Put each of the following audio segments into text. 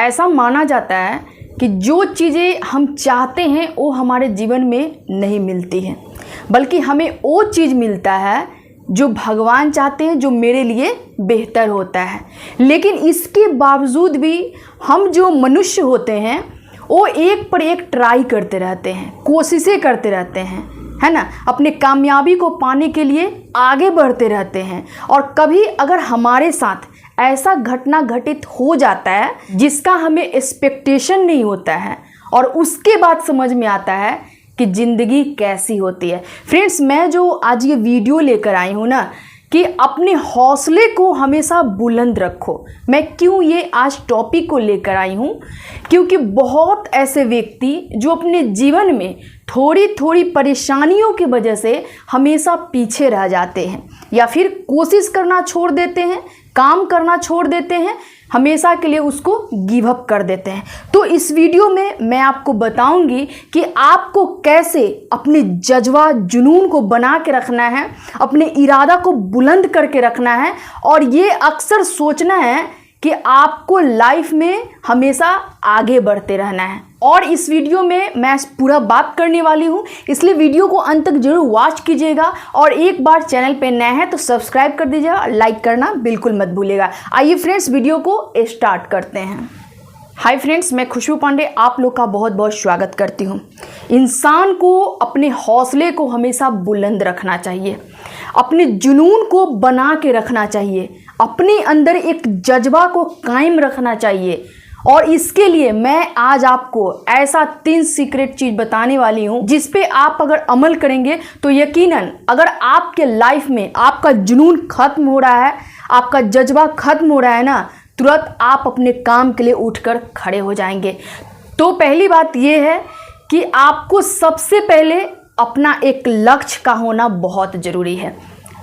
ऐसा माना जाता है कि जो चीज़ें हम चाहते हैं वो हमारे जीवन में नहीं मिलती हैं, बल्कि हमें वो चीज़ मिलता है जो भगवान चाहते हैं, जो मेरे लिए बेहतर होता है। लेकिन इसके बावजूद भी हम जो मनुष्य होते हैं वो एक पर एक ट्राई करते रहते हैं, कोशिशें करते रहते हैं, है ना, अपने कामयाबी को पाने के लिए आगे बढ़ते रहते हैं। और कभी अगर हमारे साथ ऐसा घटना घटित हो जाता है जिसका हमें एक्सपेक्टेशन नहीं होता है और उसके बाद समझ में आता है कि ज़िंदगी कैसी होती है। फ्रेंड्स, मैं जो आज ये वीडियो लेकर आई हूँ ना कि अपने हौसले को हमेशा बुलंद रखो। मैं क्यों ये आज टॉपिक को लेकर आई हूँ, क्योंकि बहुत ऐसे व्यक्ति जो अपने जीवन में थोड़ी थोड़ी परेशानियों की वजह से हमेशा पीछे रह जाते हैं या फिर कोशिश करना छोड़ देते हैं, काम करना छोड़ देते हैं, हमेशा के लिए उसको गिव अप कर देते हैं। तो इस वीडियो में मैं आपको बताऊंगी कि आपको कैसे अपने जज्बा जुनून को बना के रखना है, अपने इरादा को बुलंद करके रखना है और ये अक्सर सोचना है कि आपको लाइफ में हमेशा आगे बढ़ते रहना है। और इस वीडियो में मैं पूरा बात करने वाली हूँ, इसलिए वीडियो को अंत तक जरूर वॉच कीजिएगा और एक बार चैनल पे नए हैं तो सब्सक्राइब कर दीजिएगा और लाइक करना बिल्कुल मत भूलिएगा। आइए फ्रेंड्स, वीडियो को स्टार्ट करते हैं। हाय फ्रेंड्स, मैं खुशबू पांडे आप लोग का बहुत बहुत स्वागत करती हूँ। इंसान को अपने हौसले को हमेशा बुलंद रखना चाहिए, अपने जुनून को बना के रखना चाहिए, अपने अंदर एक जज्बा को कायम रखना चाहिए। और इसके लिए मैं आज आपको ऐसा 3 सीक्रेट चीज़ बताने वाली हूँ जिस पे आप अगर अमल करेंगे तो यकीनन अगर आपके लाइफ में आपका जुनून खत्म हो रहा है, आपका जज्बा खत्म हो रहा है ना, तुरंत आप अपने काम के लिए उठकर खड़े हो जाएंगे। तो पहली बात यह है कि आपको सबसे पहले अपना एक लक्ष्य का होना बहुत ज़रूरी है।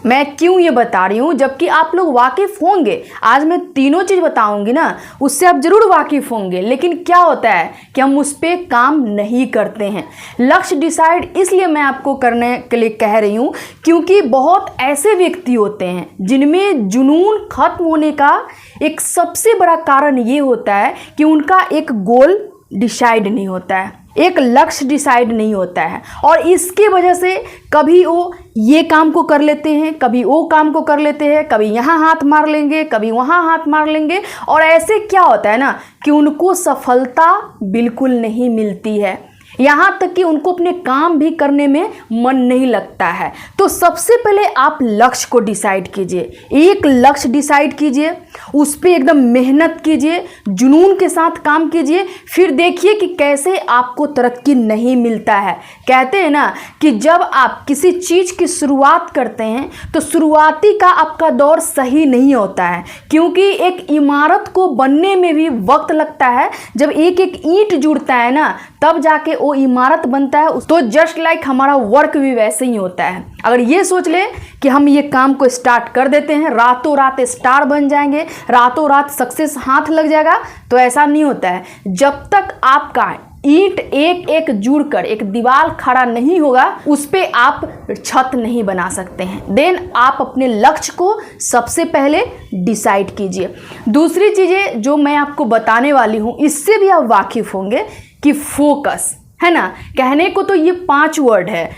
मैं क्यों ये बता रही हूँ, जबकि आप लोग वाकिफ़ होंगे, आज मैं तीनों चीज़ बताऊँगी ना, उससे आप ज़रूर वाकिफ़ होंगे। लेकिन क्या होता है कि हम उस पर काम नहीं करते हैं। लक्ष्य डिसाइड इसलिए मैं आपको करने के लिए कह रही हूँ क्योंकि बहुत ऐसे व्यक्ति होते हैं जिनमें जुनून खत्म होने का एक सबसे बड़ा कारण ये होता है कि उनका एक गोल डिसाइड नहीं होता है, एक लक्ष्य डिसाइड नहीं होता है। और इसके वजह से कभी वो ये काम को कर लेते हैं, कभी वो काम को कर लेते हैं, कभी यहाँ हाथ मार लेंगे, कभी वहाँ हाथ मार लेंगे। और ऐसे क्या होता है ना कि उनको सफलता बिल्कुल नहीं मिलती है, यहाँ तक कि उनको अपने काम भी करने में मन नहीं लगता है। तो सबसे पहले आप लक्ष्य को डिसाइड कीजिए, एक लक्ष्य डिसाइड कीजिए, उस पर एकदम मेहनत कीजिए, जुनून के साथ काम कीजिए, फिर देखिए कि कैसे आपको तरक्की नहीं मिलता है। कहते हैं ना कि जब आप किसी चीज़ की शुरुआत करते हैं तो शुरुआती का आपका दौर सही नहीं होता है, क्योंकि एक इमारत को बनने में भी वक्त लगता है। जब एक एक ईंट जुड़ता है ना तब जाके वो इमारत बनता है। तो जस्ट लाइक हमारा वर्क भी वैसे ही होता है। अगर ये सोच ले कि हम ये काम को स्टार्ट कर देते हैं, रातों रात स्टार बन जाएंगे, रातों रात सक्सेस हाथ लग जाएगा, तो ऐसा नहीं होता है। जब तक आपका ईंट एक एक जुड़कर एक दीवार खड़ा नहीं होगा, उस पे आप छत नहीं बना सकते हैं। देन आप अपने लक्ष्य को सबसे पहले डिसाइड कीजिए। दूसरी चीज़ें जो मैं आपको बताने वाली हूँ इससे भी आप वाकिफ़ होंगे कि फोकस, है ना, कहने को तो ये 5 वर्ड है,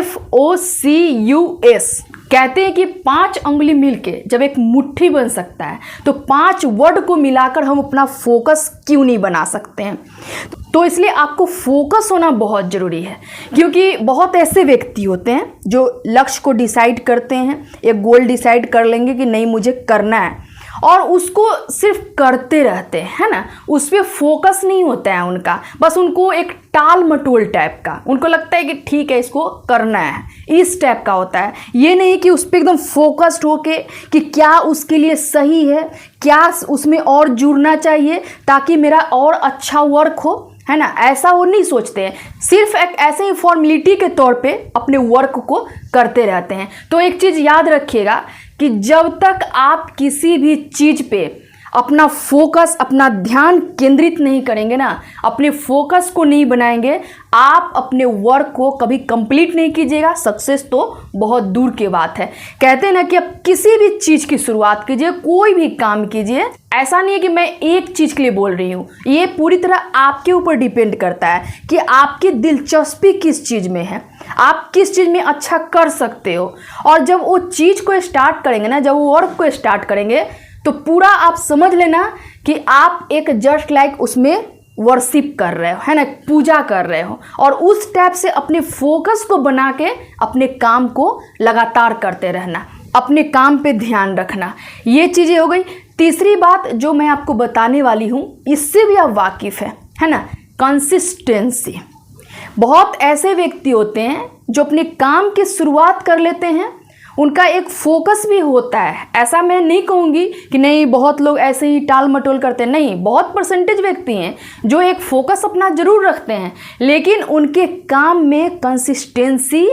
FOCUS। कहते हैं कि 5 अंगुली मिलके जब एक मुट्ठी बन सकता है तो 5 वर्ड को मिलाकर हम अपना फोकस क्यों नहीं बना सकते हैं। तो इसलिए आपको फोकस होना बहुत ज़रूरी है, क्योंकि बहुत ऐसे व्यक्ति होते हैं जो लक्ष्य को डिसाइड करते हैं, एक गोल डिसाइड कर लेंगे कि नहीं मुझे करना है, और उसको सिर्फ करते रहते हैं, है ना, उस पर फोकस नहीं होता है उनका। बस उनको एक टाल मटोल टाइप का, उनको लगता है कि ठीक है इसको करना है, इस टाइप का होता है। ये नहीं कि उस पर एकदम फोकस्ड होके कि क्या उसके लिए सही है, क्या उसमें और जुड़ना चाहिए ताकि मेरा और अच्छा वर्क हो, है ना, ऐसा वो नहीं सोचते हैं। सिर्फ एक ऐसे ही फॉर्मेलिटी के तौर पे अपने वर्क को करते रहते हैं। तो एक चीज़ याद रखिएगा कि जब तक आप किसी भी चीज़ पे अपना फोकस, अपना ध्यान केंद्रित नहीं करेंगे ना, अपने फोकस को नहीं बनाएंगे, आप अपने वर्क को कभी कंप्लीट नहीं कीजिएगा। सक्सेस तो बहुत दूर की बात है। कहते हैं ना कि आप किसी भी चीज़ की शुरुआत कीजिए, कोई भी काम कीजिए, ऐसा नहीं है कि मैं एक चीज़ के लिए बोल रही हूँ, ये पूरी तरह आपके ऊपर डिपेंड करता है कि आपकी दिलचस्पी किस चीज़ में है, आप किस चीज़ में अच्छा कर सकते हो। और जब वो चीज़ को स्टार्ट करेंगे ना, जब वो वर्क को स्टार्ट करेंगे, तो पूरा आप समझ लेना कि आप एक जस्ट लाइक उसमें वर्शिप कर रहे हो, है ना, पूजा कर रहे हो। और उस टाइप से अपने फोकस को बना के अपने काम को लगातार करते रहना, अपने काम पे ध्यान रखना। ये चीज़ें हो गई। तीसरी बात जो मैं आपको बताने वाली हूँ, इससे भी आप वाकिफ़ है ना, कंसिस्टेंसी। बहुत ऐसे व्यक्ति होते हैं जो अपने काम की शुरुआत कर लेते हैं, उनका एक फोकस भी होता है। ऐसा मैं नहीं कहूँगी कि नहीं बहुत लोग ऐसे ही टाल मटोल करते हैं, नहीं, बहुत परसेंटेज व्यक्ति हैं जो एक फोकस अपना ज़रूर रखते हैं, लेकिन उनके काम में कंसिस्टेंसी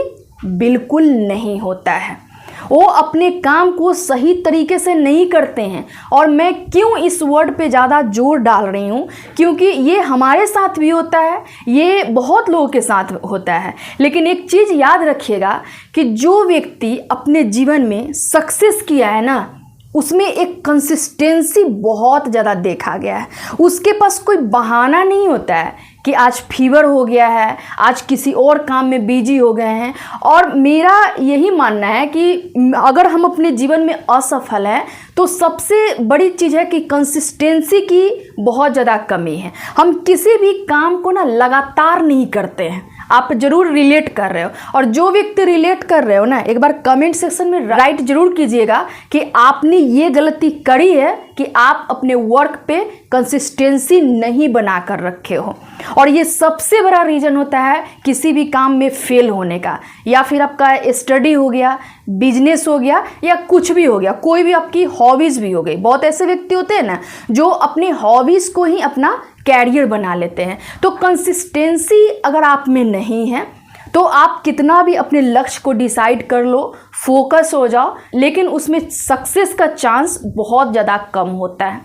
बिल्कुल नहीं होता है। वो अपने काम को सही तरीके से नहीं करते हैं। और मैं क्यों इस वर्ड पे ज़्यादा जोर डाल रही हूँ, क्योंकि ये हमारे साथ भी होता है, ये बहुत लोगों के साथ होता है। लेकिन एक चीज़ याद रखिएगा कि जो व्यक्ति अपने जीवन में सक्सेस किया है ना, उसमें एक कंसिस्टेंसी बहुत ज़्यादा देखा गया है। उसके पास कोई बहाना नहीं होता है कि आज फीवर हो गया है, आज किसी और काम में बिजी हो गए हैं। और मेरा यही मानना है कि अगर हम अपने जीवन में असफल हैं तो सबसे बड़ी चीज़ है कि कंसिस्टेंसी की बहुत ज़्यादा कमी है। हम किसी भी काम को ना लगातार नहीं करते हैं। आप ज़रूर रिलेट कर रहे हो, और जो व्यक्ति रिलेट कर रहे हो ना, एक बार कमेंट सेक्शन में राइट ज़रूर कीजिएगा कि आपने ये गलती करी है कि आप अपने वर्क पे कंसिस्टेंसी नहीं बना कर रखे हो। और ये सबसे बड़ा रीज़न होता है किसी भी काम में फेल होने का, या फिर आपका स्टडी हो गया, बिजनेस हो गया, या कुछ भी हो गया, कोई भी आपकी हॉबीज़ भी हो गई। बहुत ऐसे व्यक्ति होते हैं ना जो अपनी हॉबीज़ को ही अपना कैरियर बना लेते हैं। तो कंसिस्टेंसी अगर आप में नहीं है तो आप कितना भी अपने लक्ष्य को डिसाइड कर लो, फोकस हो जाओ, लेकिन उसमें सक्सेस का चांस बहुत ज़्यादा कम होता है।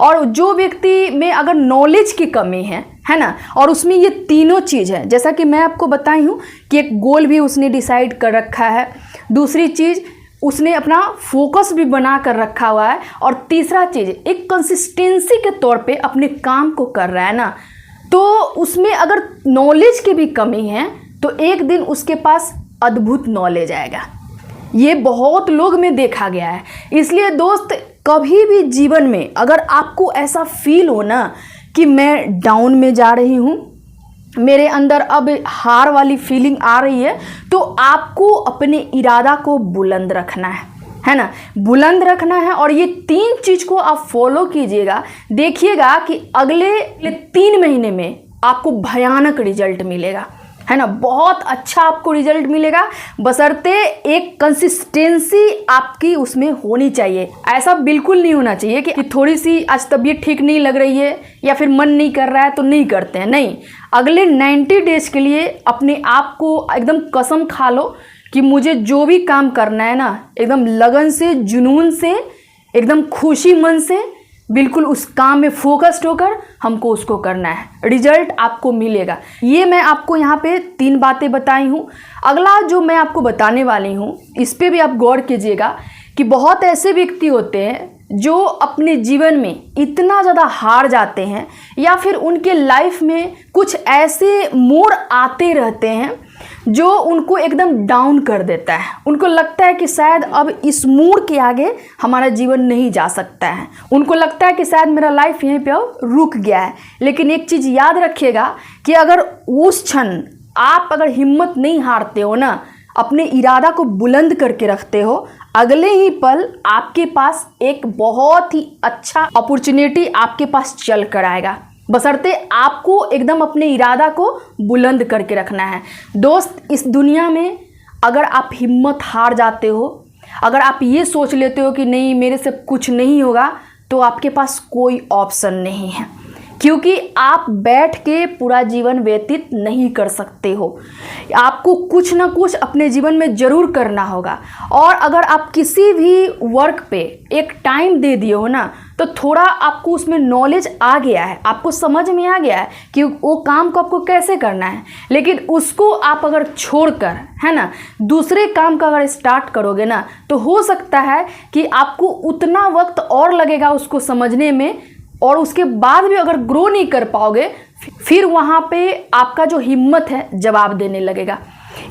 और जो व्यक्ति में अगर नॉलेज की कमी है ना, और उसमें ये तीनों चीज़ है, जैसा कि मैं आपको बताई हूँ कि एक गोल भी उसने डिसाइड कर रखा है, दूसरी चीज़ उसने अपना फोकस भी बना कर रखा हुआ है, और तीसरा चीज़ एक कंसिस्टेंसी के तौर पे अपने काम को कर रहा है ना, तो उसमें अगर नॉलेज की भी कमी है तो एक दिन उसके पास अद्भुत नॉलेज आएगा। ये बहुत लोग में देखा गया है। इसलिए दोस्त, कभी भी जीवन में अगर आपको ऐसा फील हो ना कि मैं डाउन में जा रही हूँ, मेरे अंदर अब हार वाली फीलिंग आ रही है, तो आपको अपने इरादा को बुलंद रखना है ना, बुलंद रखना है। और ये तीन चीज़ को आप फॉलो कीजिएगा, देखिएगा कि अगले 3 महीने में आपको भयानक रिजल्ट मिलेगा, है ना, बहुत अच्छा आपको रिजल्ट मिलेगा, बशर्ते एक कंसिस्टेंसी आपकी उसमें होनी चाहिए। ऐसा बिल्कुल नहीं होना चाहिए कि थोड़ी सी आज तबीयत ठीक नहीं लग रही है या फिर मन नहीं कर रहा है तो नहीं करते हैं, नहीं। अगले 90 डेज के लिए अपने आप को एकदम कसम खा लो कि मुझे जो भी काम करना है ना, एकदम लगन से, जुनून से, एकदम खुशी मन से, बिल्कुल उस काम में फोकस्ड होकर हमको उसको करना है। रिजल्ट आपको मिलेगा। ये मैं आपको यहाँ पे 3 बातें बताई हूँ। अगला जो मैं आपको बताने वाली हूँ, इस पे भी आप गौर कीजिएगा कि बहुत ऐसे व्यक्ति होते हैं जो अपने जीवन में इतना ज़्यादा हार जाते हैं, या फिर उनके लाइफ में कुछ ऐसे मोड़ आते रहते हैं जो उनको एकदम डाउन कर देता है। उनको लगता है कि शायद अब इस मोड़ के आगे हमारा जीवन नहीं जा सकता है, उनको लगता है कि शायद मेरा लाइफ यहीं पे रुक गया है। लेकिन एक चीज़ याद रखिएगा कि अगर उस क्षण आप अगर हिम्मत नहीं हारते हो ना, अपने इरादा को बुलंद करके रखते हो, अगले ही पल आपके पास एक बहुत ही अच्छा अपॉर्चुनिटी आपके पास चल कर आएगा, बशर्ते आपको एकदम अपने इरादा को बुलंद करके रखना है। दोस्त, इस दुनिया में अगर आप हिम्मत हार जाते हो, अगर आप ये सोच लेते हो कि नहीं मेरे से कुछ नहीं होगा, तो आपके पास कोई ऑप्शन नहीं है, क्योंकि आप बैठ के पूरा जीवन व्यतीत नहीं कर सकते हो। आपको कुछ ना कुछ अपने जीवन में ज़रूर करना होगा। और अगर आप किसी भी वर्क पे एक टाइम दे दिए हो ना, तो थोड़ा आपको उसमें नॉलेज आ गया है, आपको समझ में आ गया है कि वो काम को आपको कैसे करना है। लेकिन उसको आप अगर छोड़कर, है ना, दूसरे काम का अगर स्टार्ट करोगे ना, तो हो सकता है कि आपको उतना वक्त और लगेगा उसको समझने में, और उसके बाद भी अगर ग्रो नहीं कर पाओगे, फिर वहाँ पे आपका जो हिम्मत है जवाब देने लगेगा।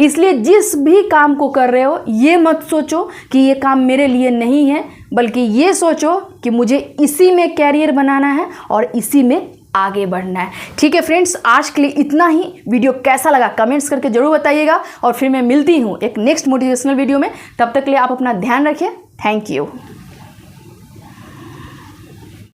इसलिए जिस भी काम को कर रहे हो, ये मत सोचो कि ये काम मेरे लिए नहीं है, बल्कि ये सोचो कि मुझे इसी में कैरियर बनाना है और इसी में आगे बढ़ना है। ठीक है फ्रेंड्स, आज के लिए इतना ही। वीडियो कैसा लगा कमेंट्स करके जरूर बताइएगा, और फिर मैं मिलती हूँ एक नेक्स्ट मोटिवेशनल वीडियो में। तब तक के लिए आप अपना ध्यान रखिए। Thank you.